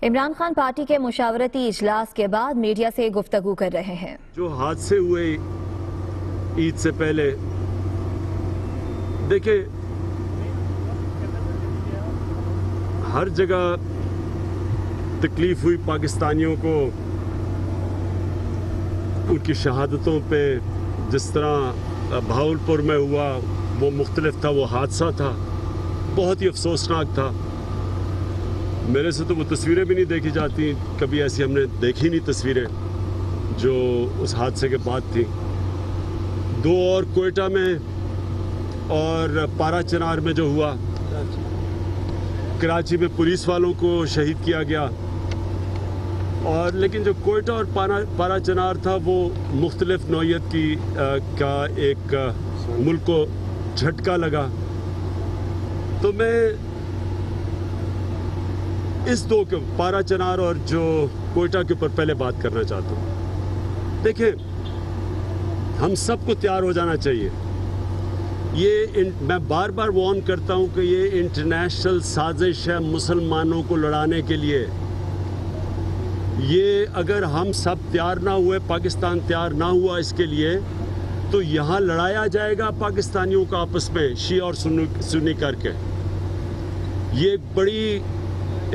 Imran Khan party کے مشاورتی اجلاس کے بعد میڈیا سے گفتگو کر رہے ہیں۔ جو حادثے ہوئے عید سے پہلے، دیکھیں ہر جگہ تکلیف ہوئی پاکستانیوں کو ان کی شہادتوں پہ، جس طرح بہاولپور میں ہوا وہ مختلف تھا، وہ حادثہ تھا، بہت ہی افسوسناک تھا۔ میرے سے تو وہ تصویریں بھی نہیں دیکھی جاتی، کبھی ایسی ہم نے دیکھی نہیں تصویریں جو اس حادثے کے بعد تھیں۔ دو اور کوئٹہ میں اور پارا چنار میں جو ہوا، کراچی میں پولیس والوں کو شہید کیا گیا، اور لیکن جو کوئٹہ اور پارا چنار تھا وہ مختلف نوعیت کا ایک ملک کو جھٹکا لگا۔ تو میں اس دو کے پارا چنار اور جو کوئٹہ کے اوپر پہلے بات کرنا چاہتا ہوں۔ دیکھیں ہم سب کو تیار ہو جانا چاہیے۔ میں بار بار وارن کرتا ہوں کہ یہ انٹرنیشنل سازش ہے مسلمانوں کو لڑانے کے لیے۔ یہ اگر ہم سب تیار نہ ہوئے، پاکستان تیار نہ ہوا اس کے لیے، تو یہاں لڑایا جائے گا پاکستانیوں کا آپس میں شیعہ اور سنی کر کے۔ یہ ایک بڑی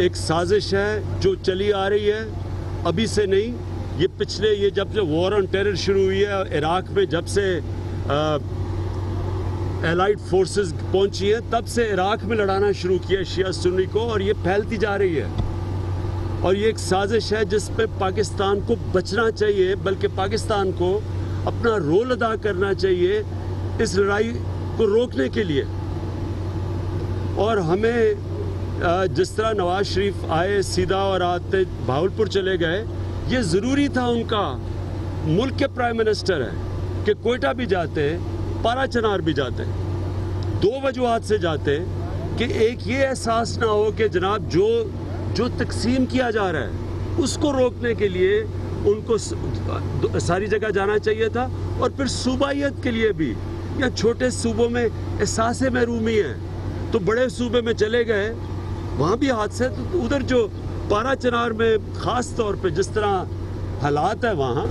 ایک سازش ہے جو چلی آ رہی ہے، ابھی سے نہیں، یہ پچھلے جب سے وار آن ٹیرر شروع ہوئی ہے عراق میں، جب سے الائیڈ فورسز پہنچی ہیں، تب سے عراق میں لڑانا شروع کیا شیعہ سنی کو، اور یہ پھیلتی جا رہی ہے۔ اور یہ ایک سازش ہے جس پہ پاکستان کو بچنا چاہیے، بلکہ پاکستان کو اپنا رول ادا کرنا چاہیے اس لڑائی کو روکنے کے لیے۔ اور ہمیں جس طرح نواز شریف آئے سیدھا اور آتے بہاولپور چلے گئے، یہ ضروری تھا، ان کا ملک کے پرائم منسٹر ہے کہ کوئٹہ بھی جاتے، پارا چنار بھی جاتے، دو وجوہات سے جاتے کہ ایک یہ احساس نہ ہو کہ جناب جو تقسیم کیا جا رہا ہے اس کو روکنے کے لیے ان کو ساری جگہ جانا چاہیے تھا، اور پھر صوبائیت کے لیے بھی۔ یا چھوٹے صوبوں میں احساس محرومی ہے تو بڑے صوبے میں چلے گئے، وہاں بھی حادثے، تو ادھر جو پارا چنار میں خاص طور پہ جس طرح حالات ہے وہاں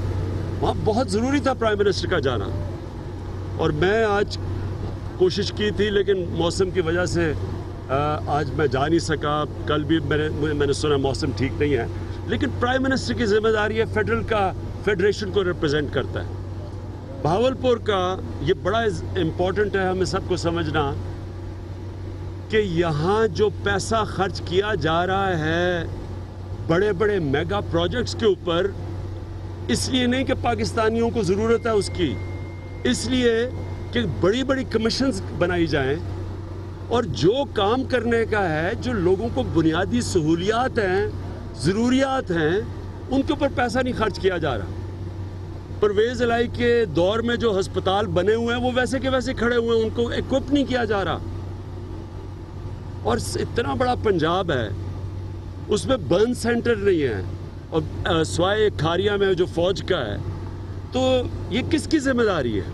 بہت ضروری تھا پرائم منسٹر کا جانا۔ اور میں آج کوشش کی تھی لیکن موسم کی وجہ سے آج میں جا نہیں سکا۔ کل بھی میں نے سنا موسم ٹھیک نہیں ہے، لیکن پرائم منسٹر کی ذمہ داری ہے، فیڈریشن کو ریپرزینٹ کرتا ہے۔ بہاولپور کا یہ بڑا امپورٹنٹ ہے ہمیں سب کو سمجھنا کہ یہاں جو پیسہ خرچ کیا جا رہا ہے بڑے بڑے میگا پروجیکٹس کے اوپر، اس لیے نہیں کہ پاکستانیوں کو ضرورت ہے اس کی، اس لیے کہ بڑی بڑی کمیشنز بنائی جائیں، اور جو کام کرنے کا ہے، جو لوگوں کو بنیادی سہولیات ہیں، ضروریات ہیں، ان کے اوپر پیسہ نہیں خرچ کیا جا رہا۔ پرویز الہی کے دور میں جو ہسپتال بنے ہوئے ہیں وہ ویسے کے ویسے کھڑے ہوئے ہیں، ان کو ایکوپ نہیں کیا جا رہا۔ اور اتنا بڑا پنجاب ہے، اس میں برن سینٹر نہیں ہے، اور سوائے کھاریا میں جو فوج کا ہے، تو یہ کس کی ذمہ داری ہے؟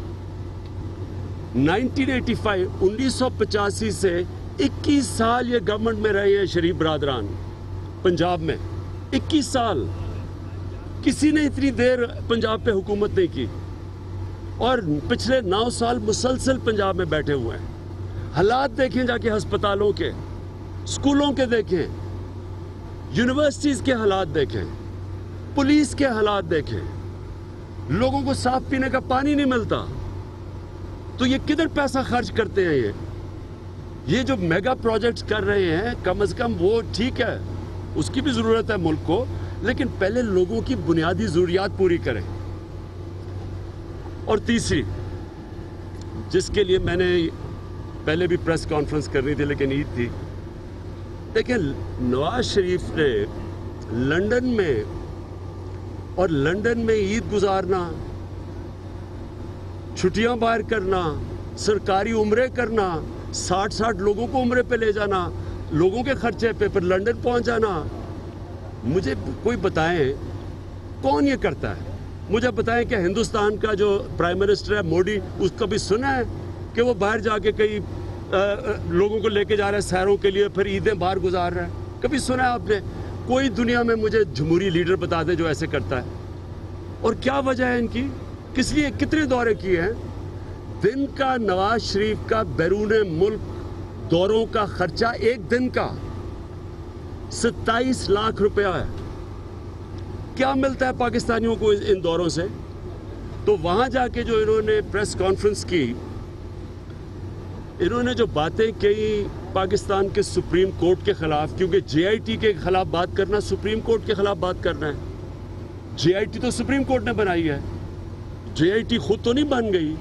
1985 سے 21 سال یہ گورنمنٹ میں رہے ہیں شریف برادران پنجاب میں، 21 سال کسی نے اتنی دیر پنجاب پہ حکومت نہیں کی، اور پچھلے 9 سال مسلسل پنجاب میں بیٹھے ہوئے ہیں۔ حالات دیکھیں جا کے، ہسپتالوں کے، اسکولوں کے دیکھیں، یونیورسٹیز کے حالات دیکھیں، پولیس کے حالات دیکھیں، لوگوں کو صاف پینے کا پانی نہیں ملتا۔ تو یہ کدھر پیسہ خرچ کرتے ہیں؟ یہ جو میگا پروجیکٹس کر رہے ہیں، کم از کم وہ ٹھیک ہے، اس کی بھی ضرورت ہے ملک کو، لیکن پہلے لوگوں کی بنیادی ضروریات پوری کریں۔ اور تیسری، جس کے لیے میں نے پہلے بھی پریس کانفرنس کرنی تھی لیکن عید تھی، دیکھیں نواز شریف نے لندن میں عید گزارنا، چھٹیاں باہر کرنا، سرکاری عمرے کرنا، 60 لوگوں کو عمرے پہ لے جانا، لوگوں کے خرچے پہ، پھر لندن پہنچ جانا۔ مجھے کوئی بتائیں کون یہ کرتا ہے؟ مجھے بتائیں کہ ہندوستان کا جو پرائم منسٹر ہے موڈی، اس کا بھی سنا ہے کہ وہ باہر جا کے کئی لوگوں کو لے کے جا رہا ہے سیروں کے لیے، پھر عیدیں باہر گزار رہا ہے؟ کبھی سنا ہے آپ نے؟ कोई दुनिया में मुझे जमहूरी लीडर बता दे जो ऐसे करता है। और क्या वजह है इनकी, किस लिए कितने दौरे किए हैं? दिन का नवाज शरीफ का बैरून मुल्क दौरों का खर्चा एक दिन का 27 लाख रुपया है। क्या मिलता है पाकिस्तानियों को इन दौरों से? तो वहां जाके जो इन्होंने प्रेस कॉन्फ्रेंस की, इन्होंने जो बातें कही पाकिस्तान के सुप्रीम कोर्ट के खिलाफ, क्योंकि जेआईटी के खिलाफ बात करना सुप्रीम कोर्ट के खिलाफ बात करना है। जेआईटी तो सुप्रीम कोर्ट ने बनाई है, जेआईटी खुद तो नहीं बन गई।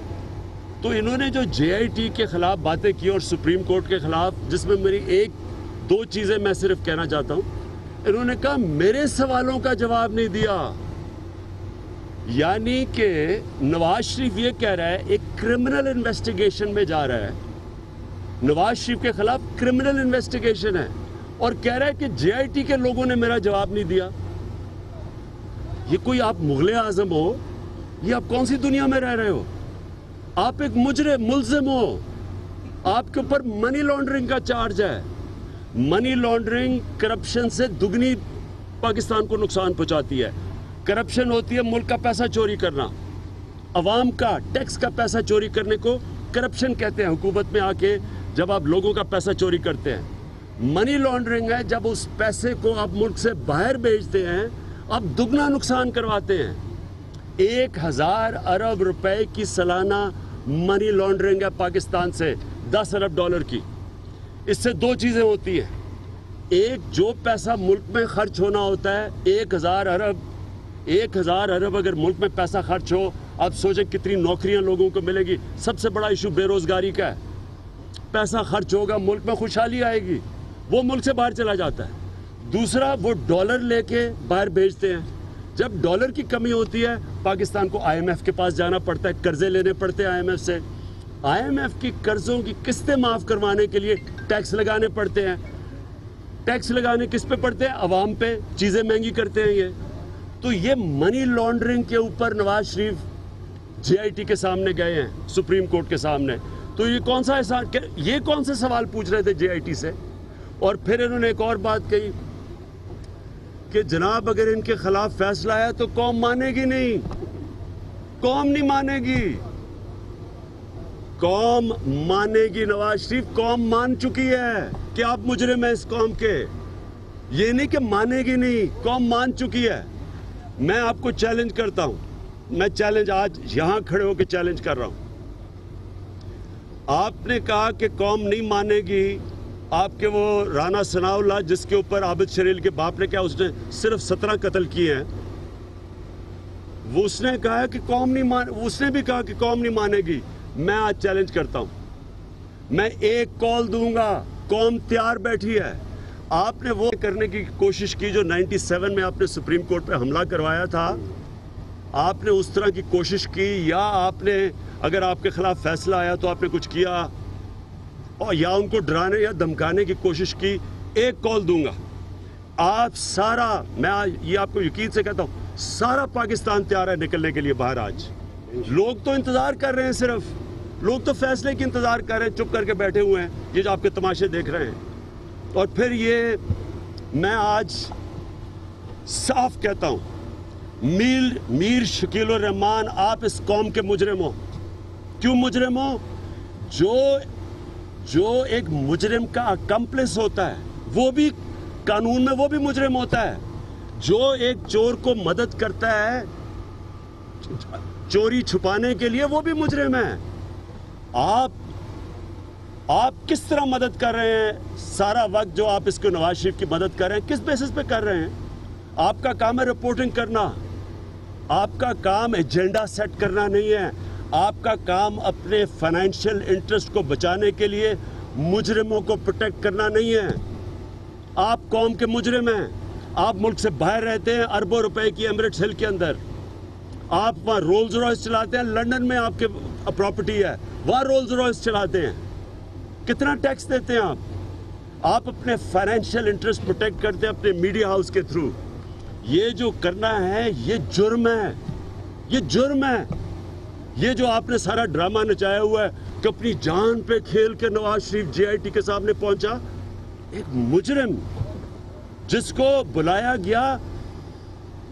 तो इन्होंने जो जेआईटी के खिलाफ बातें की और सुप्रीम कोर्ट के खिलाफ, जिसमें मेरी एक दो चीजें मैं सिर्फ कहना चाहता हूं। इन्होंने कहा मेरे सवालों का जवाब नहीं दिया, यानी कि नवाज शरीफ ये कह रहा है एक क्रिमिनल इन्वेस्टिगेशन में जा रहा है, नवाज शरीफ के खिलाफ क्रिमिनल इन्वेस्टिगेशन है, और कह रहा है कि जेआईटी के लोगों ने मेरा जवाब नहीं दिया। ये कोई आप मुगले आजम हो? ये आप कौन सी दुनिया में रह रहे हो? आप एक मुल्जिम हो, आपके ऊपर मनी लॉन्ड्रिंग का चार्ज है। मनी लॉन्ड्रिंग करप्शन से दुगनी पाकिस्तान को नुकसान पहुंचाती है। करप्शन होती है मुल्क का पैसा चोरी करना, अवाम का टैक्स का पैसा चोरी करने को करप्शन कहते हैं। हुकूमत में आके जब आप लोगों का पैसा चोरी करते हैं, मनी लॉन्ड्रिंग है जब उस पैसे को आप मुल्क से बाहर भेजते हैं, आप दुगना नुकसान करवाते हैं। 1000 अरब रुपए की सालाना मनी लॉन्ड्रिंग है पाकिस्तान से, 10 अरब डॉलर की। इससे दो चीजें होती हैं, एक जो पैसा मुल्क में खर्च होना होता है 1000 अरब अगर मुल्क में पैसा खर्च हो, आप सोचें कितनी नौकरियां लोगों को मिलेगी। सबसे बड़ा इशू बेरोजगारी का है। पैसा खर्च होगा, मुल्क में खुशहाली आएगी, वो मुल्क से बाहर चला जाता है। दूसरा, वो डॉलर लेके बाहर भेजते हैं। जब डॉलर की कमी होती है, पाकिस्तान को आईएमएफ के पास जाना पड़ता है, कर्जे लेने पड़ते हैं आईएमएफ से। आईएमएफ की कर्जों की किस्तें माफ करवाने के लिए टैक्स लगाने पड़ते हैं। टैक्स लगाने किस पे पड़ते हैं? अवाम पे। चीजें महंगी करते हैं ये। तो ये मनी लॉन्ड्रिंग के ऊपर नवाज शरीफ जेआईटी के सामने गए हैं, सुप्रीम कोर्ट के सामने। तो ये कौन से सवाल पूछ रहे थे जेआईटी से? और फिर इन्होंने एक और बात कही कि जनाब अगर इनके खिलाफ फैसला है तो कौम मानेगी नहीं, कौम नहीं मानेगी। कौम मानेगी नवाज शरीफ, कौम मान चुकी है कि आप मुजरिम हैं इस कौम के। ये नहीं कि मानेगी नहीं, कौम मान चुकी है। मैं आपको चैलेंज करता हूं, मैं चैलेंज आज यहां खड़े होकर चैलेंज कर रहा हूं। आपने कहा कि कौम नहीं मानेगी। आपके वो राना सनाउल्लाह, जिसके ऊपर आबिद शरील के बाप ने क्या, उसने सिर्फ 17 कत्ल किए हैं, वो उसने कहा कि कौम नहीं उसने भी कहा कि कौम नहीं मानेगी। मैं आज चैलेंज करता हूं, मैं एक कॉल दूंगा, कौम तैयार बैठी है। आपने वो करने की कोशिश की जो 97 में आपने सुप्रीम कोर्ट पे हमला करवाया था, आपने उस तरह की कोशिश की, या आपने अगर आपके खिलाफ फैसला आया तो आपने कुछ किया, और या उनको डराने या धमकाने की कोशिश की। एक कॉल दूंगा, आप सारा, मैं ये आपको यकीन से कहता हूं, सारा पाकिस्तान तैयार है निकलने के लिए बाहर। आज लोग तो इंतजार कर रहे हैं, सिर्फ लोग तो फैसले की इंतजार कर रहे हैं, चुप करके बैठे हुए हैं, ये जो आपके तमाशे देख रहे हैं। और फिर ये मैं आज साफ कहता हूं, मीर शकील उर रहमान, आप इस कौम के मुजरिम हो। क्यों मुजरिम हो? जो एक मुजरिम का अकम्प्लिस होता है, वो भी कानून में वो भी मुजरिम होता है। जो एक चोर को मदद करता है चोरी छुपाने के लिए, वो भी मुजरिम है। आप किस तरह मदद कर रहे हैं? सारा वक्त जो आप इसको नवाज शरीफ की मदद कर रहे हैं, किस बेसिस पे कर रहे हैं? आपका काम है रिपोर्टिंग करना, आपका काम एजेंडा सेट करना नहीं है। आपका काम अपने फाइनेंशियल इंटरेस्ट को बचाने के लिए मुजरिमों को प्रोटेक्ट करना नहीं है। आप कौम के मुजरिम हैं। आप मुल्क से बाहर रहते हैं, अरबों रुपए की एमिरेट्स हिल के अंदर। आप वहाँ रोल्स रॉयस चलाते हैं, लंदन में आपके प्रॉपर्टी है, वहाँ रोल्स रॉयस चलाते हैं। कितना टैक्स देते हैं आप अपने फाइनेंशियल इंटरेस्ट प्रोटेक्ट करते हैं अपने मीडिया हाउस के थ्रू। ये जो करना है, ये जुर्म है, ये जुर्म है। ये जो आपने सारा ड्रामा नचाया हुआ है कि अपनी जान पे खेल के नवाज शरीफ जेआईटी के सामने पहुंचा, एक मुजरिम जिसको बुलाया गया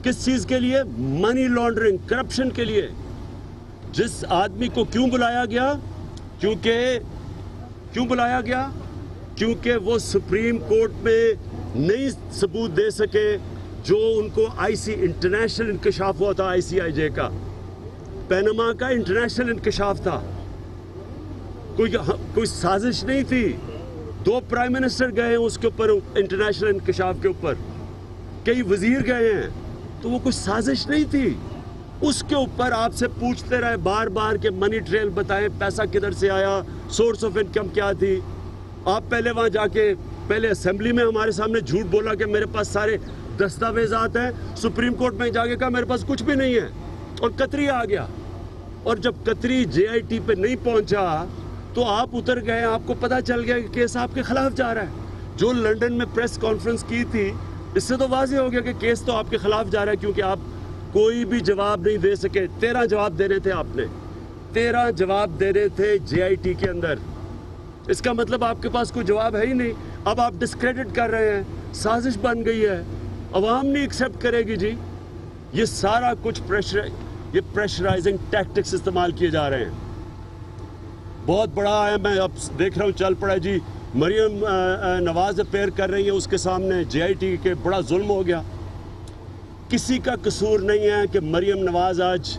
किस चीज के लिए? मनी लॉन्ड्रिंग, करप्शन के लिए। जिस आदमी को क्यों बुलाया गया? क्यों बुलाया गया? क्योंकि वो सुप्रीम कोर्ट में नहीं सबूत दे सके जो उनको इंटरनेशनल इंकशाफ हुआ था, ICIJ का, पैनामा का इंटरनेशनल इंकशाफ था। कोई साजिश नहीं थी। 2 प्राइम मिनिस्टर गए हैं उसके ऊपर, इंटरनेशनल इंकशाफ के ऊपर, कई वजीर गए हैं, तो वो कोई साजिश नहीं थी। उसके ऊपर आपसे पूछते रहे बार बार कि मनी ट्रेल बताएं, पैसा किधर से आया, सोर्स ऑफ इनकम क्या थी। आप पहले वहां जाके पहले असेंबली में हमारे सामने झूठ बोला कि मेरे पास सारे दस्तावेजात हैं, सुप्रीम कोर्ट में जाके कहा मेरे पास कुछ भी नहीं है, और कतरी आ गया। और जब कतरी JIT पे नहीं पहुंचा तो आप उतर गए, आपको पता चल गया कि केस आपके खिलाफ जा रहा है। जो लंदन में प्रेस कॉन्फ्रेंस की थी, इससे तो वाज़ेह हो गया कि केस तो आपके खिलाफ जा रहा है, क्योंकि आप कोई भी जवाब नहीं दे सके। 13 जवाब देने थे आपने, 13 जवाब देने थे JIT के अंदर। इसका मतलब आपके पास कोई जवाब है ही नहीं। अब आप डिस्क्रेडिट कर रहे हैं, साजिश बन गई है, अवाम नहीं एक्सेप्ट करेगी जी। ये सारा कुछ प्रेशराइजिंग टैक्टिक्स इस्तेमाल किए जा रहे हैं। बहुत बड़ा है, मैं अब देख रहा हूँ चल पड़ा जी, मरियम नवाज अपेयर कर रही है उसके सामने, JIT के बड़ा जुल्म हो गया। किसी का कसूर नहीं है कि मरियम नवाज आज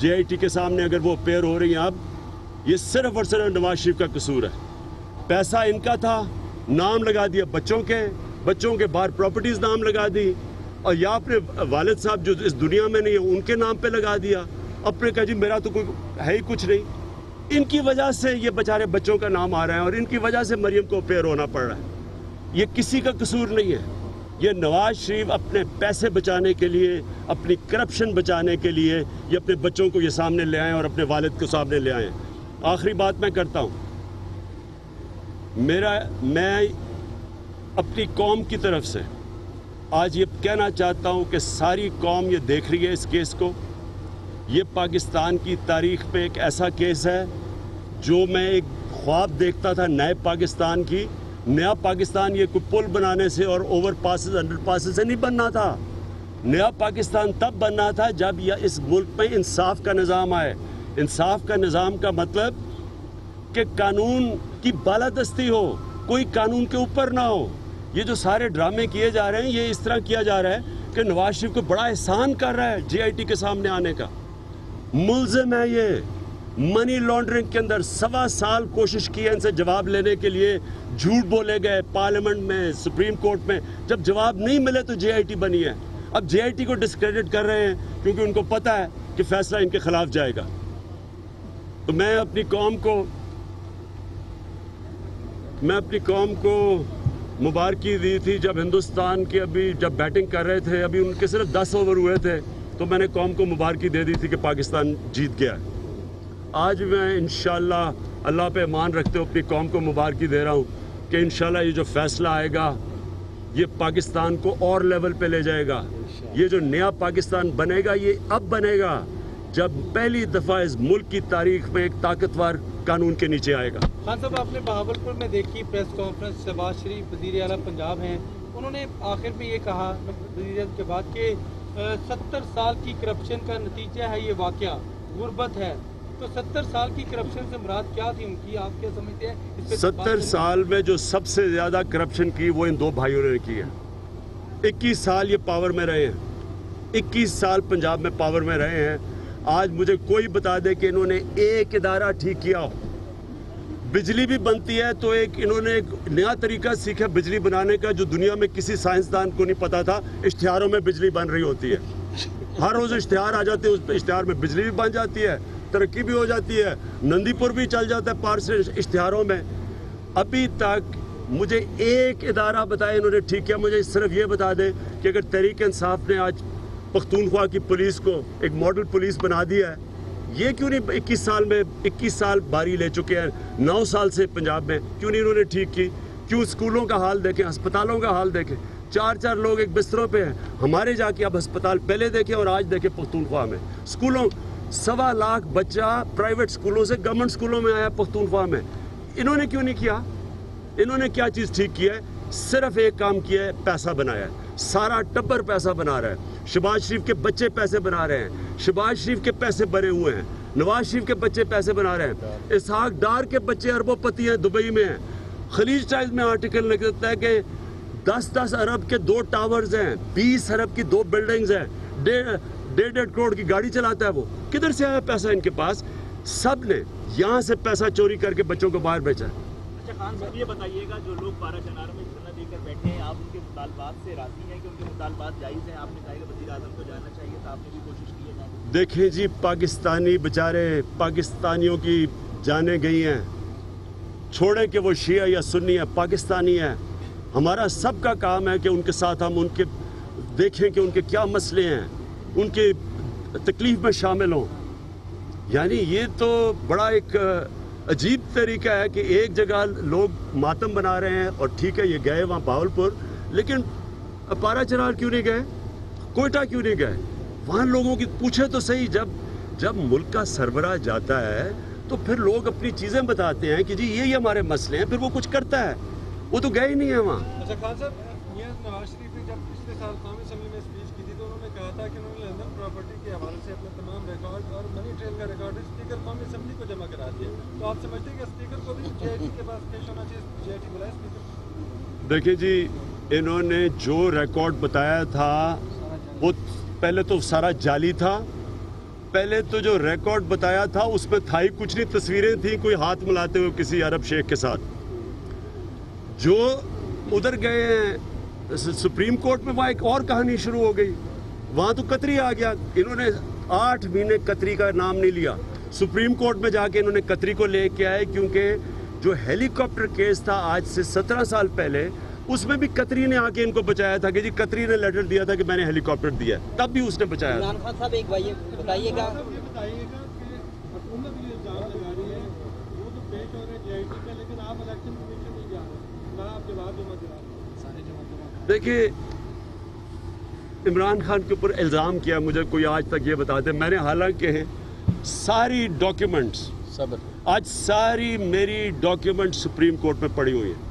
JIT के सामने अगर वो अपेयर हो रही हैं, अब ये सिर्फ और सिर्फ नवाज शरीफ का कसूर है। पैसा इनका था, नाम लगा दिया बच्चों के बाहर प्रॉपर्टीज नाम लगा दी, और या अपने वालिद साहब जो इस दुनिया में नहीं है उनके नाम पे लगा दिया। अपने कहा जी मेरा तो कोई है ही कुछ नहीं। इनकी वजह से ये बेचारे बच्चों का नाम आ रहा है, और इनकी वजह से मरियम को अपेयर होना पड़ रहा है। ये किसी का कसूर नहीं है। ये नवाज शरीफ अपने पैसे बचाने के लिए, अपनी करप्शन बचाने के लिए ये अपने बच्चों को ये सामने ले आए और अपने वालिद को सामने ले आए। आखिरी बात मैं करता हूँ, मैं अपनी कौम की तरफ से आज ये कहना चाहता हूँ कि सारी कौम ये देख रही है इस केस को। ये पाकिस्तान की तारीख पे एक ऐसा केस है जो मैं एक ख्वाब देखता था नए पाकिस्तान की। नया पाकिस्तान ये कोई पुल बनाने से और ओवर पासेस अंडर पासेस से नहीं बनना था। नया पाकिस्तान तब बनना था जब इस मुल्क में इंसाफ का निज़ाम आए। इंसाफ का निज़ाम का मतलब कि कानून की बालादस्ती हो, कोई कानून के ऊपर ना हो। ये जो सारे ड्रामे किए जा रहे हैं, ये इस तरह किया जा रहा है कि नवाज शरीफ को बड़ा एहसान कर रहा है JIT के सामने आने का। मुल्ज़िम है ये मनी लॉन्ड्रिंग के अंदर। 1.25 साल कोशिश की है इनसे जवाब लेने के लिए, झूठ बोले गए पार्लियामेंट में, सुप्रीम कोर्ट में। जब जवाब नहीं मिले तो JIT बनी है। अब JIT को डिस्क्रेडिट कर रहे हैं क्योंकि उनको पता है कि फैसला इनके खिलाफ जाएगा। तो मैं अपनी कौम को मुबारकी दी थी जब हिंदुस्तान के जब बैटिंग कर रहे थे, अभी उनके सिर्फ 10 ओवर हुए थे, तो मैंने कौम को मुबारकी दे दी थी कि पाकिस्तान जीत गया। आज मैं इंशाअल्लाह अल्लाह पे ईमान रखते हुए अपनी कौम को मुबारकी दे रहा हूँ कि इंशाअल्लाह ये जो फैसला आएगा ये पाकिस्तान को और लेवल पे ले जाएगा। ये जो नया पाकिस्तान बनेगा ये अब बनेगा जब पहली दफ़ा इस मुल्क की तारीख में एक ताकतवर कानून के नीचे आएगा। खान साहब, आपने बहावलपुर में देखी प्रेस कॉन्फ्रेंस, शहबाज शरीफ वज़ीर आला पंजाब हैं, उन्होंने आखिर में ये कहा वज़ीर के बाद कि 70 साल की करप्शन का नतीजा है ये वाक़या, गुर्बत है। तो 70 साल की करप्शन से मुराद क्या थी उनकी, आप क्या समझते हैं? 70 साल में जो सबसे ज़्यादा करप्शन की वो इन 2 भाइयों ने की है। 21 साल ये पावर में रहे हैं, 21 साल पंजाब में पावर में रहे हैं। आज मुझे कोई बता दे कि इन्होंने एक इदारा ठीक किया हो। बिजली भी बनती है तो इन्होंने एक नया तरीका सीखा बिजली बनाने का जो दुनिया में किसी साइंसदान को नहीं पता था। इश्तिहारों में बिजली बन रही होती है, हर रोज़ इश्तिहार आ जाते हैं, उस इश्तिहार में बिजली भी बन जाती है, तरक्की भी हो जाती है, नंदीपुर भी चल जाता है पार से इश्तिहारों में। अभी तक मुझे एक इदारा बताया इन्होंने ठीक किया। मुझे सिर्फ ये बता दें कि अगर तहरीक इंसाफ ने आज पख्तूनख्वा की पुलिस को एक मॉडल पुलिस बना दिया है, ये क्यों नहीं 21 साल बारी ले चुके हैं, 9 साल से पंजाब में, क्यों नहीं इन्होंने ठीक की? क्यों स्कूलों का हाल देखें, अस्पतालों का हाल देखें, 4-4 लोग एक बिस्तरों पे हैं। हमारे जाके अब अस्पताल पहले देखें और आज देखें पख्तूनख्वा में स्कूलों 1.25 लाख बच्चा प्राइवेट स्कूलों से गवर्नमेंट स्कूलों में आया पख्तूनख्वा में। इन्होंने क्यों नहीं किया? इन्होंने क्या चीज़ ठीक की है? صرف ایک کام کیا ہے, پیسہ بنایا ہے. سارا ٹبر پیسہ بنا رہا ہے. شہباز شریف کے بچے پیسے بنا رہے ہیں, شہباز شریف کے پیسے بنے ہوئے ہیں, نواز شریف کے بچے پیسے بنا رہے ہیں, اسحاق ڈار کے بچے اربوں پتی ہیں, دبئی میں ہیں. خلیج ٹائمز میں آرٹیکل لکھتا ہے کہ 10 ارب کے 2 ٹاورز ہیں, 20 ارب کی 2 بلڈنگز ہیں, 1.5 کروڑ کی گاڑی چلاتا ہے. وہ کدھر سے آیا پیسہ ان کے پاس؟ سب نے یہاں سے پیسہ چوری کر کے بچوں کو باہر بیچا. اچھا خان صاحب یہ بتائیے گا, جو لوگ پارا چنار میں دھرنا دے کر بیٹھے ہیں, آپ ان کے مطالبات سے راضی ہیں کہ ان کے مطالبات جائز ہیں؟ آپ نے کہا کہ وزیر اعظم کو جانا چاہیے تھا, آپ نے بھی کوشش کی ہے. دیکھیں جی, پاکستانی بیچارے پاکستانیوں کی جانیں گئی ہیں, چھوڑیں کہ وہ شیعہ یا سنی ہے, پاکستانی ہے. ہمارا سب کا کام ہے کہ ان کے ساتھ ہم ان کے دیکھیں کہ ان کے کیا مسئلے ہیں, ان کے تکلیف میں شامل ہوں. یعنی یہ تو بڑا ایک عجیب طریقہ ہے کہ ایک جگہ لوگ ماتم بنا رہے ہیں, اور ٹھیک ہے یہ گئے وہاں بہاولپور, لیکن پارا چنار کیوں نہیں گئے, کوئٹہ کیوں نہیں گئے؟ وہاں لوگوں کی پوچھے تو صحیح. جب ملک کا سربراہ جاتا ہے تو پھر لوگ اپنی چیزیں بتاتے ہیں کہ جی یہ ہمارے مسئلے ہیں, پھر وہ کچھ کرتا ہے. وہ تو گئے ہی نہیں ہیں وہاں. اچھا خان صاحب, یہ نواز شریف نے جب پچھلے سال قومی اسمبلی میں اسپیچ کی تھی تو انہوں نے کہا تھا کہ انہوں نے لندن پراپرٹی کے حوالے سے اپنے تمام ریکارڈ اور منی ٹریل کا ریکارڈ اسپیکر قومی اسمبلی کو جمع کرا دیا. تو آپ سمجھتے ہیں کہ اسپیکر کو بھی جے آئی ٹی کے پاس پیش ہونا چاہیے, جے آئی ٹی بلائے اسپیکر؟ دیکھیں جی, انہوں نے جو ریکارڈ بتایا تھا وہ پہلے تو سارا جعلی تھا. پہلے تو جو ریکارڈ بتایا تھا اس میں تھا ہی کچھ نہیں, تصویریں تھیں کوئی ہاتھ ملاتے ہوئے کسی عرب شیخ کے ساتھ. جو ادھر گئے ہیں سپریم کورٹ میں, وہاں ایک اور کہانی شروع ہو گئی. وہاں تو قطری آ گیا. انہوں نے 8 مہینے قطری کا نام نہیں لیا. سپریم کورٹ میں جا کے انہوں نے قطری کو لے کے آئے, کیونکہ جو ہیلی کاپٹر کیس تھا آج سے 17 سال پہلے, اس میں بھی قطری نے آ کے ان کو بچایا تھا کہ جی قطری نے لیٹر دیا تھا کہ میں نے ہیلی کاپٹر دیا, تب بھی اس نے بچایا تھا. عمران خان صاحب ایک بھائی بتائیے گا کہ حکومت یہ الزام لگا رہی ہے, وہ تو پیش ہو رہے ہیں جے آئی ٹی پہ, لیکن آپ الیکشن کمیشن نہیں جا رہے, نہ آپ جواب جمع کرا رہے, سارے جواب. دیکھیے, عمران خان کے اوپر الزام کیا مجھے کوئی آج تک یہ بتا دے. میں نے حالانکہ ساری ڈاکیومنٹس, آج ساری میری ڈاکیومنٹ سپریم کورٹ میں پڑی ہوئی ہیں.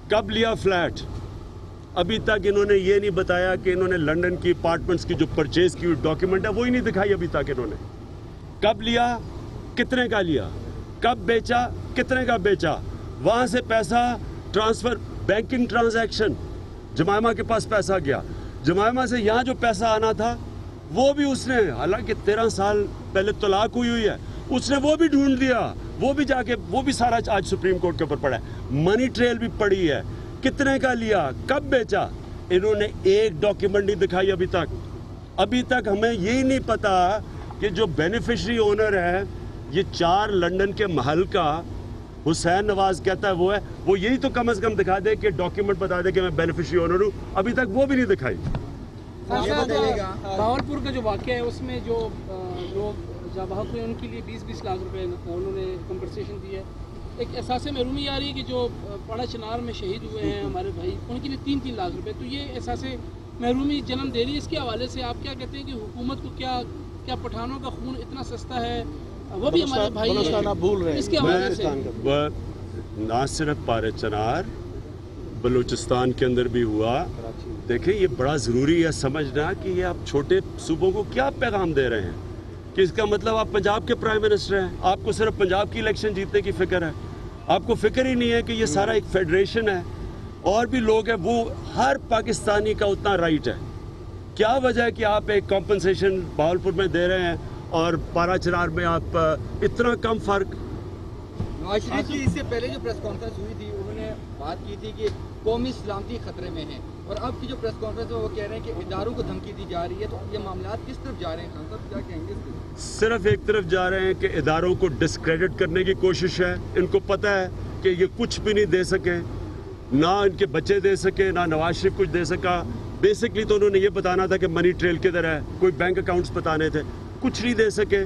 کب لیا فلیٹ, ابھی تک انہوں نے یہ نہیں بتایا کہ انہوں نے لنڈن کی اپارٹمنٹس کی جو پرچیز کی ڈاکیومنٹ ہے وہی نہیں دکھائی ابھی تک. انہوں نے کب لیا, کتنے کا لیا, کب بیچا, کتنے کا بیچا, وہاں سے پیسہ ٹرانسفر, بینکنگ ٹرانزیکشن, جمائمہ کے پاس پیسہ گیا, جمائمہ سے یہاں جو پیسہ آنا تھا وہ بھی اس نے, حالانکہ 13 سال پہلے طلاق ہوئی ہے, اس نے وہ بھی ڈھونڈ دیا, وہ بھی جا کے وہ بھی سارا آج سپریم کورٹ کے اوپر پڑا ہے. منی ٹریل بھی پڑی ہے, کتنے کا لیا, کب بیچا. انہوں نے ایک ڈاکیومنٹ نہیں دکھائی ابھی تک. ابھی تک ہمیں یہی نہیں پتا کہ جو بینیفیشری اونر ہے یہ 4 لنڈن کے محل کا, حسین نواز کہتا ہے وہ ہے, وہ یہی تو کم از کم دکھا دے کہ ڈاکیومنٹ بتا دے کہ میں بینیفیشری اونر ہوں. ابھی تک وہ بھی نہیں دکھائی. بہاولپور کا جو واقعہ ہے اس میں جو لوگ جابحق ہوئے ان کے لیے 20-20 لاکھ روپے انہوں نے کمپنسیشن دی ہے. ایک احساس محرومی آ رہی ہے کہ جو پاڑا چنار میں شہید ہوئے ہیں ہمارے بھائی, ان کے لیے 3-3 لاکھ روپے, تو یہ احساس محرومی جنم دے رہی ہے. اس کے حوالے سے آپ کیا کہتے ہیں کہ حکومت کو کیا پٹھانوں کا خون اتنا سستا ہے, وہ بھی ہمارے بھائی ہیں, اس کے حوالے سے؟ نہ صرف پارے چنار, بلوچستان کے اندر بھی ہوا. دیکھیں یہ بڑا ضروری ہے سمجھنا کہ یہ آپ چھوٹے صوبوں کو کیا پیغام دے رہے ہیں, کہ اس کا مطلب آپ پنجاب کے پرائم منسٹر ہیں, آپ کو صرف پنجاب کی الیکشن جیتنے کی فکر ہے, آپ کو فکر ہی نہیں ہے کہ یہ سارا ایک فیڈریشن ہے, اور بھی لوگ ہیں, وہ ہر پاکستانی کا اتنا رائٹ ہے. کیا وجہ ہے کہ آپ ایک کمپنسیشن بہاولپور میں دے رہے ہیں اور پارا چنار میں آپ اتنا کم فرق؟ نواز شریف کی اس سے پہلے جو پریس کانفرنس ہوئی تھی انہوں نے بات کی تھی کہ قومی سلامتی خطرے میں ہے, اور اب کی جو پریس کانفرنس ہے وہ کہہ رہے ہیں کہ اداروں کو دھمکی دی جا رہی ہے. تو یہ معاملات کس طرف جا رہے ہیں خان صاحب, کیا کہیں گے اس پہ؟ صرف ایک طرف جا رہے ہیں کہ اداروں کو ڈسکریڈٹ کرنے کی کوشش ہے. ان کو پتہ ہے کہ یہ کچھ بھی نہیں دے سکے, نہ ان کے بچے دے سکے, نہ نواز شریف کچھ دے سکا. بیسکلی تو انہوں نے یہ بتانا تھا کہ منی ٹریل کدھر ہے, کوئی بینک اکاؤنٹس بتانے تھے, کچھ نہیں دے سکے.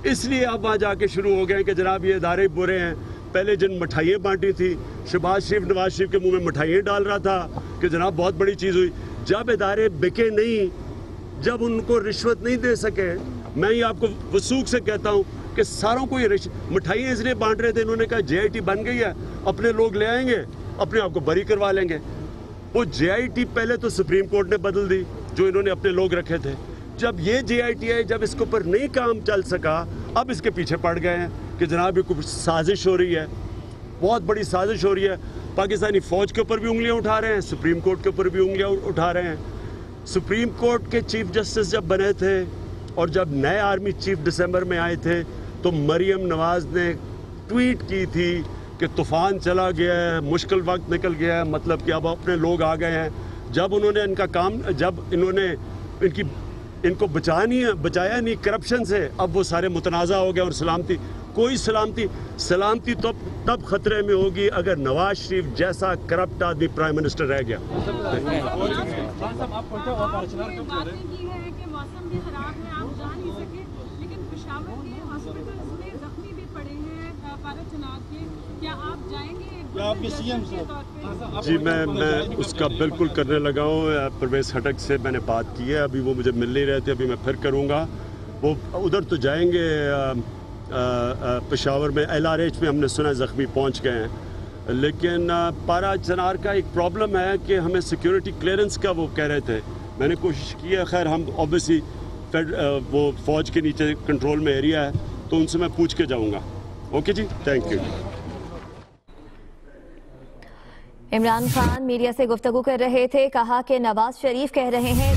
اس لیے اب وہاں جا کے شروع ہو گئے کہ جناب یہ ادارے برے ہیں. پہلے جن مٹھائیاں بانٹی تھی, شہباز شریف نواز شریف کے منہ میں مٹھائیاں ڈال رہا تھا کہ جناب بہت بڑی چیز ہوئی. جب ادارے بکے نہیں, جب ان کو رشوت نہیں دے سکے, میں یہ آپ کو وثوق سے کہتا ہوں کہ ساروں کو یہ مٹھائیاں اس لیے بانٹ رہے تھے, انہوں نے کہا جے آئی ٹی بن گئی ہے, اپنے لوگ لے آئیں گے, अपने आप को बरी करवा लेंगे। वो JIT पहले तो सुप्रीम कोर्ट ने बदल दी, जो इन्होंने अपने लोग रखे थे। जब ये JIT है, जब इसके ऊपर नहीं काम चल सका, अब इसके पीछे पड़ गए हैं कि जनाब ये कुछ साजिश हो रही है, बहुत बड़ी साजिश हो रही है। पाकिस्तानी फ़ौज के ऊपर भी उंगलियां उठा रहे हैं, सुप्रीम कोर्ट के ऊपर भी उंगलियां उठा रहे हैं। सुप्रीम कोर्ट के चीफ जस्टिस जब बने थे और जब नए आर्मी चीफ दिसंबर में आए थे, तो मरियम नवाज़ ने ट्वीट की थी कि तूफ़ान चला गया है, मुश्किल वक्त निकल गया है, मतलब कि अब अपने लोग आ गए हैं। जब उन्होंने इनका काम, जब इन्होंने इनको बचाया नहीं करप्शन से, अब वो सारे मुतनाज़ा हो गए। और सलामती तो तब खतरे में होगी अगर नवाज शरीफ जैसा करप्ट आदमी प्राइम मिनिस्टर रह गया। जी मैं उसका बिल्कुल करने लगा हूँ। परवेज़ खटक से मैंने बात की है, अभी वो मुझे मिल नहीं रहे थे, अभी मैं फिर करूँगा। वो उधर तो जाएंगे, पेशावर में LRH में हमने सुना ज़ख्मी पहुँच गए हैं। लेकिन पारा चनार का एक प्रॉब्लम है कि हमें सिक्योरिटी क्लियरेंस का वो कह रहे थे, मैंने कोशिश की है। खैर हम ऑब्वियसली वो फ़ौज के नीचे कंट्रोल में एरिया है, तो उनसे मैं पूछ के जाऊँगा। ओके जी, thank you. Imran Khan media से गुफ्तगू कर रहे थे, कहा कि नवाज शरीफ कह रहे हैं